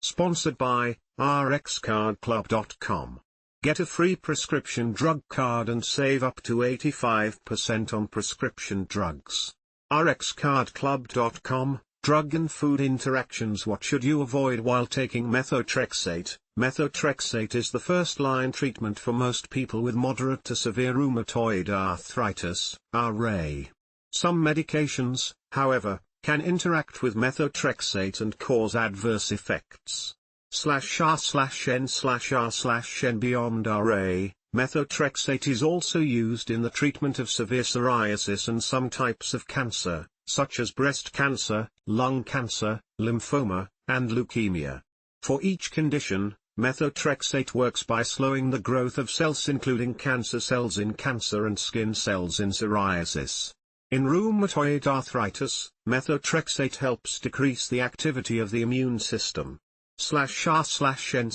Sponsored by RxCardClub.com. Get a free prescription drug card and save up to 85% on prescription drugs. RxCardClub.com. Drug and food interactions. What should you avoid while taking methotrexate? Methotrexate is the first-line treatment for most people with moderate to severe rheumatoid arthritis, RA. Some medications, however, can interact with methotrexate and cause adverse effects. /R/N/R/N beyond RA, methotrexate is also used in the treatment of severe psoriasis and some types of cancer, such as breast cancer, lung cancer, lymphoma, and leukemia. For each condition, methotrexate works by slowing the growth of cells including cancer cells in cancer and skin cells in psoriasis. In rheumatoid arthritis, methotrexate helps decrease the activity of the immune system. /R/N/R/N.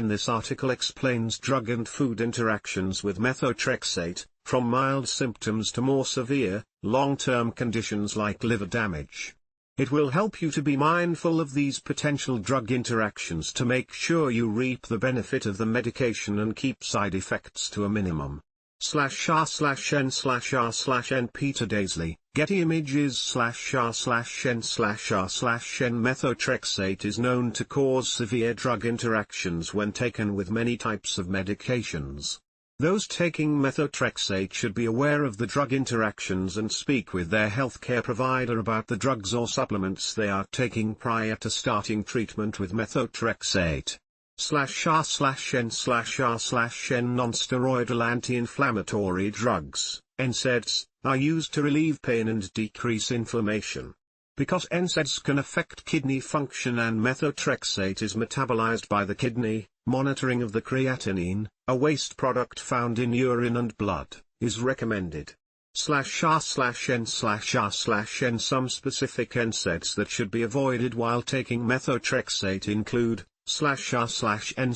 This article explains drug and food interactions with methotrexate, from mild symptoms to more severe, long-term conditions like liver damage. It will help you to be mindful of these potential drug interactions to make sure you reap the benefit of the medication and keep side effects to a minimum. /R/N/R/N. Peter Daisley, Getty Images. /R/N/R/N. Methotrexate is known to cause severe drug interactions when taken with many types of medications. Those taking methotrexate should be aware of the drug interactions and speak with their healthcare provider about the drugs or supplements they are taking prior to starting treatment with methotrexate. /R/N/R/N. Non-steroidal anti-inflammatory drugs, NSAIDs, are used to relieve pain and decrease inflammation. Because NSAIDs can affect kidney function and methotrexate is metabolized by the kidney, monitoring of the creatinine, a waste product found in urine and blood, is recommended. /R/N/R/N. Some specific NSAIDs that should be avoided while taking methotrexate include /R/N/R/N.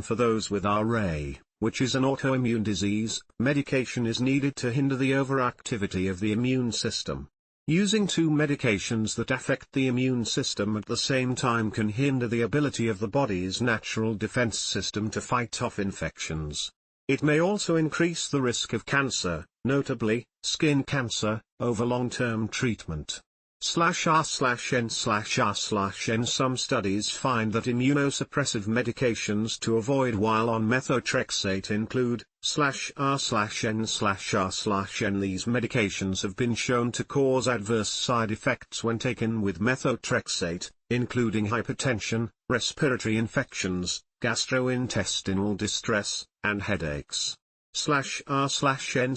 For those with RA, which is an autoimmune disease, medication is needed to hinder the overactivity of the immune system. Using two medications that affect the immune system at the same time can hinder the ability of the body's natural defense system to fight off infections. It may also increase the risk of cancer, notably, skin cancer, over long-term treatment. /R/N/R/N. Some studies find that immunosuppressive medications to avoid while on methotrexate include /R/N/R/N. These medications have been shown to cause adverse side effects when taken with methotrexate, including hypertension, respiratory infections, gastrointestinal distress, and headaches. /R/N/R/N.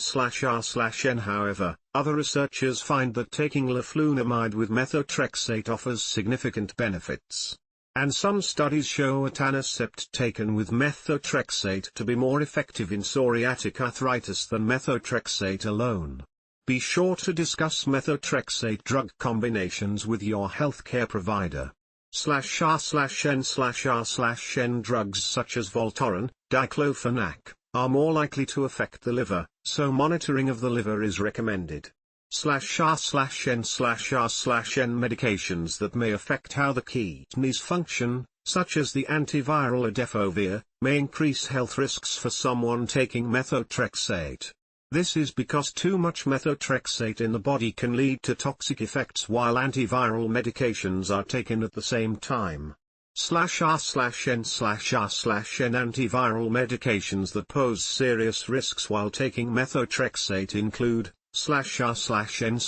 However, other researchers find that taking leflunomide with methotrexate offers significant benefits. And some studies show etanercept taken with methotrexate to be more effective in psoriatic arthritis than methotrexate alone. Be sure to discuss methotrexate drug combinations with your healthcare provider. /R/N/R/N. Drugs such as Voltaren, diclofenac, are more likely to affect the liver, so monitoring of the liver is recommended. /R/N/R/N. Medications that may affect how the kidneys function, such as the antiviral Adefovir, may increase health risks for someone taking methotrexate. This is because too much methotrexate in the body can lead to toxic effects while antiviral medications are taken at the same time. /R/N/R/N. Antiviral medications that pose serious risks while taking methotrexate include /R/N/R/N.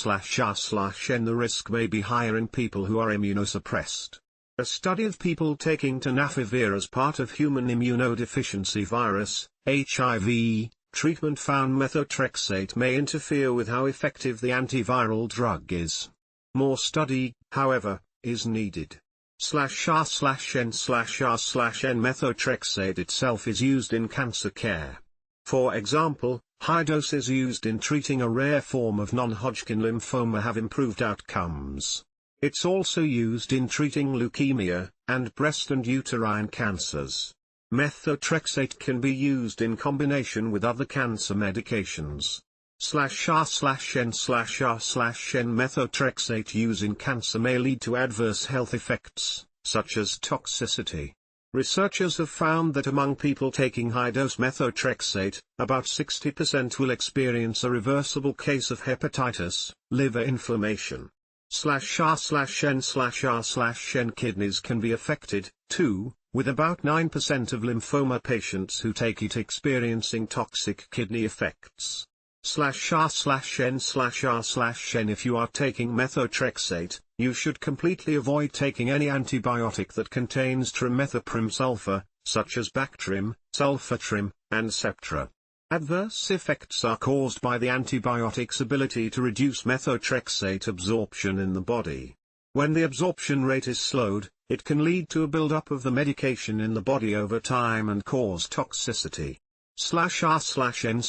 The risk may be higher in people who are immunosuppressed. A study of people taking tenofovir as part of human immunodeficiency virus, HIV, treatment found methotrexate may interfere with how effective the antiviral drug is. More study, however, is needed. /R/N/R/N. Methotrexate itself is used in cancer care. For example, high doses used in treating a rare form of non-Hodgkin lymphoma have improved outcomes. It's also used in treating leukemia, and breast and uterine cancers. Methotrexate can be used in combination with other cancer medications. /r/n/r/n methotrexate use in cancer may lead to adverse health effects, such as toxicity. Researchers have found that among people taking high-dose methotrexate, about 60% will experience a reversible case of hepatitis, liver inflammation. /r/n/r/n kidneys can be affected, too, with about 9% of lymphoma patients who take it experiencing toxic kidney effects. /r/n/r/n if you are taking methotrexate, you should completely avoid taking any antibiotic that contains trimethoprim sulfur, such as Bactrim, Sulfatrim, and Septra. Adverse effects are caused by the antibiotic's ability to reduce methotrexate absorption in the body. When the absorption rate is slowed, it can lead to a buildup of the medication in the body over time and cause toxicity. /r/n/r/n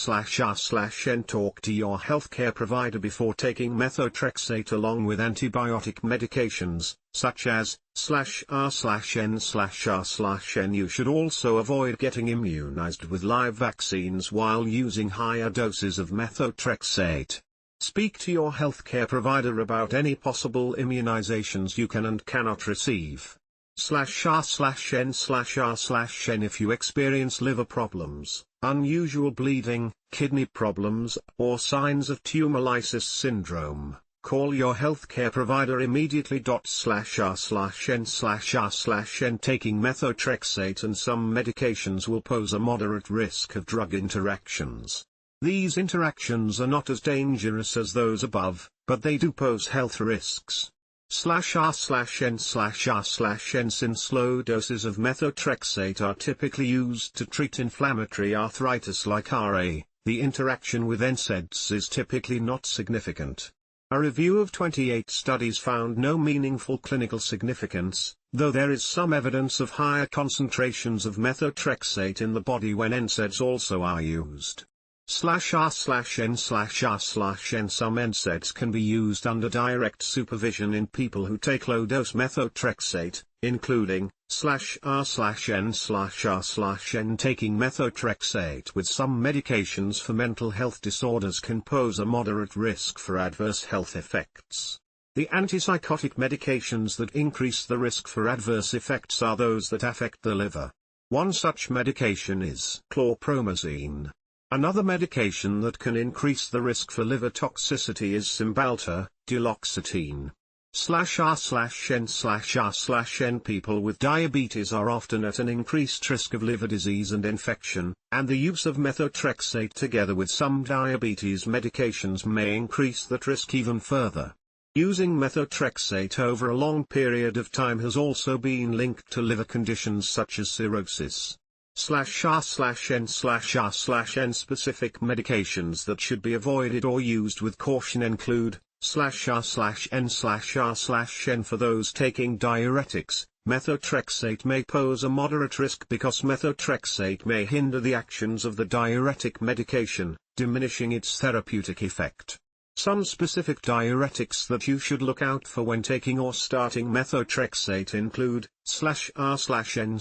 talk to your healthcare provider before taking methotrexate along with antibiotic medications, such as /r/n/r/n. You should also avoid getting immunized with live vaccines while using higher doses of methotrexate. Speak to your healthcare provider about any possible immunizations you can and cannot receive. /r/n/r/n if you experience liver problems, unusual bleeding, kidney problems, or signs of tumor lysis syndrome, call your healthcare provider immediately. /r/n/r/n taking methotrexate and some medications will pose a moderate risk of drug interactions. These interactions are not as dangerous as those above, but they do pose health risks. /r/n/r/n since low doses of methotrexate are typically used to treat inflammatory arthritis like RA, the interaction with NSAIDs is typically not significant. A review of 28 studies found no meaningful clinical significance, though there is some evidence of higher concentrations of methotrexate in the body when NSAIDs also are used. /r/n/r/n some NSAIDs can be used under direct supervision in people who take low-dose methotrexate, including /r/n/r/n taking methotrexate with some medications for mental health disorders can pose a moderate risk for adverse health effects. The antipsychotic medications that increase the risk for adverse effects are those that affect the liver. One such medication is chlorpromazine. Another medication that can increase the risk for liver toxicity is Cymbalta, duloxetine. /r/n/r/n people with diabetes are often at an increased risk of liver disease and infection, and the use of methotrexate together with some diabetes medications may increase that risk even further. Using methotrexate over a long period of time has also been linked to liver conditions such as cirrhosis. /r/n/r/n specific medications that should be avoided or used with caution include /r/n/r/n for those taking diuretics. Methotrexate may pose a moderate risk because methotrexate may hinder the actions of the diuretic medication, diminishing its therapeutic effect. Some specific diuretics that you should look out for when taking or starting methotrexate include /r/n/r/n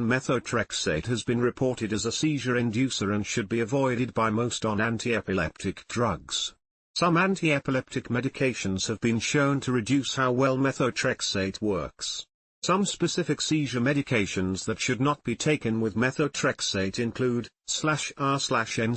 methotrexate has been reported as a seizure inducer and should be avoided by most on antiepileptic drugs. Some antiepileptic medications have been shown to reduce how well methotrexate works. Some specific seizure medications that should not be taken with methotrexate include /r/n/r/n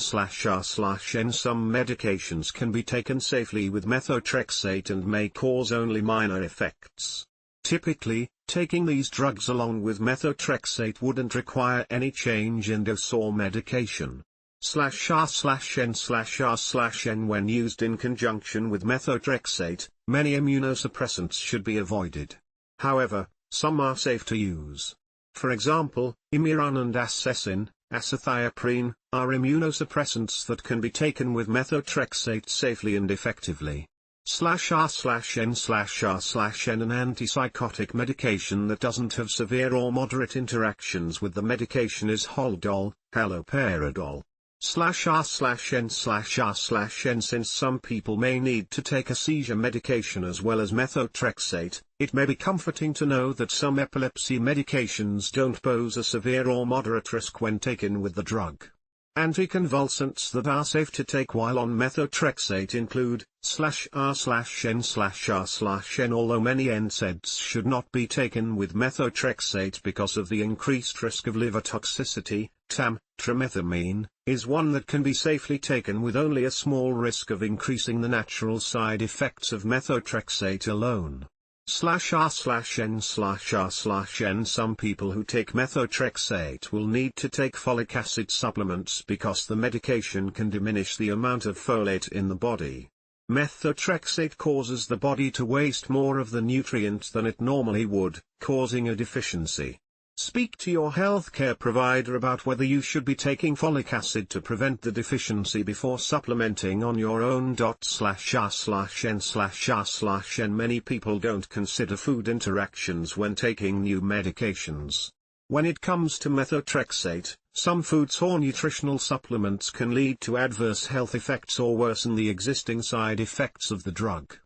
some medications can be taken safely with methotrexate and may cause only minor effects. Typically, taking these drugs along with methotrexate wouldn't require any change in dose or medication. /r/n/r/n when used in conjunction with methotrexate, many immunosuppressants should be avoided. However, some are safe to use. For example, Imuran and Acecin, acethioprin, are immunosuppressants that can be taken with methotrexate safely and effectively. /r/n/r/n an antipsychotic medication that doesn't have severe or moderate interactions with the medication is Haldol, haloperidol. /r/n/r/n since some people may need to take a seizure medication as well as methotrexate, it may be comforting to know that some epilepsy medications don't pose a severe or moderate risk when taken with the drug. Anticonvulsants that are safe to take while on methotrexate include /R/N/R/N. Although many NSAIDs should not be taken with methotrexate because of the increased risk of liver toxicity, trimethamine is one that can be safely taken with only a small risk of increasing the natural side effects of methotrexate alone. /R/N/R/N. Some people who take methotrexate will need to take folic acid supplements because the medication can diminish the amount of folate in the body. Methotrexate causes the body to waste more of the nutrient than it normally would, causing a deficiency. Speak to your healthcare provider about whether you should be taking folic acid to prevent the deficiency before supplementing on your own. /R/N/R/N. Many people don't consider food interactions when taking new medications. When it comes to methotrexate, some foods or nutritional supplements can lead to adverse health effects or worsen the existing side effects of the drug.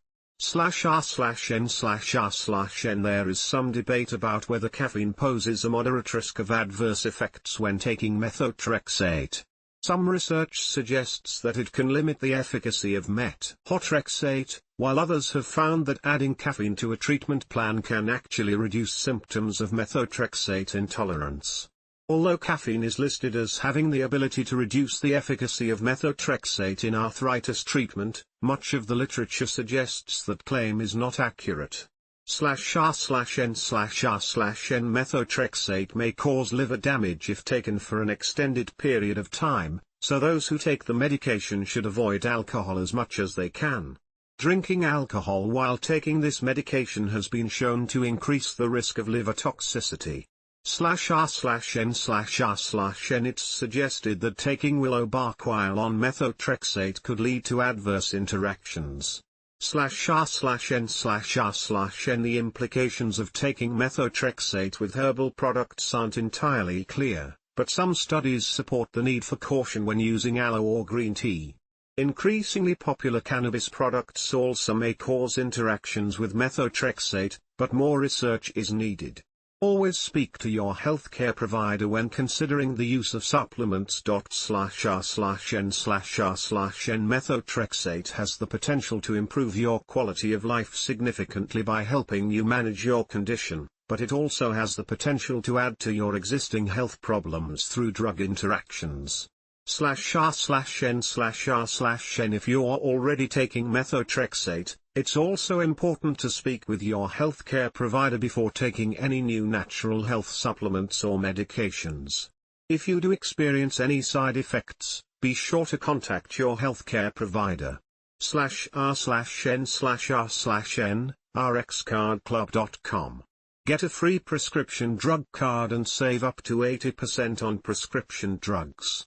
/R/N/R/N. There is some debate about whether caffeine poses a moderate risk of adverse effects when taking methotrexate. Some research suggests that it can limit the efficacy of methotrexate, while others have found that adding caffeine to a treatment plan can actually reduce symptoms of methotrexate intolerance. Although caffeine is listed as having the ability to reduce the efficacy of methotrexate in arthritis treatment, much of the literature suggests that claim is not accurate. /R/N/R/N. Methotrexate may cause liver damage if taken for an extended period of time, so those who take the medication should avoid alcohol as much as they can. Drinking alcohol while taking this medication has been shown to increase the risk of liver toxicity. /R/N/R/N. It's suggested that taking willow bark while on methotrexate could lead to adverse interactions. /R/N/R/N. The implications of taking methotrexate with herbal products aren't entirely clear, but some studies support the need for caution when using aloe or green tea. Increasingly popular cannabis products also may cause interactions with methotrexate, but more research is needed. Always speak to your healthcare provider when considering the use of supplements. /R/N/R/N. Methotrexate has the potential to improve your quality of life significantly by helping you manage your condition, but it also has the potential to add to your existing health problems through drug interactions. /R/N/R/N. If you are already taking methotrexate, it's also important to speak with your healthcare provider before taking any new natural health supplements or medications. If you do experience any side effects, be sure to contact your healthcare provider. /R/N/R/N. rxcardclub.com. Get a free prescription drug card and save up to 80% on prescription drugs.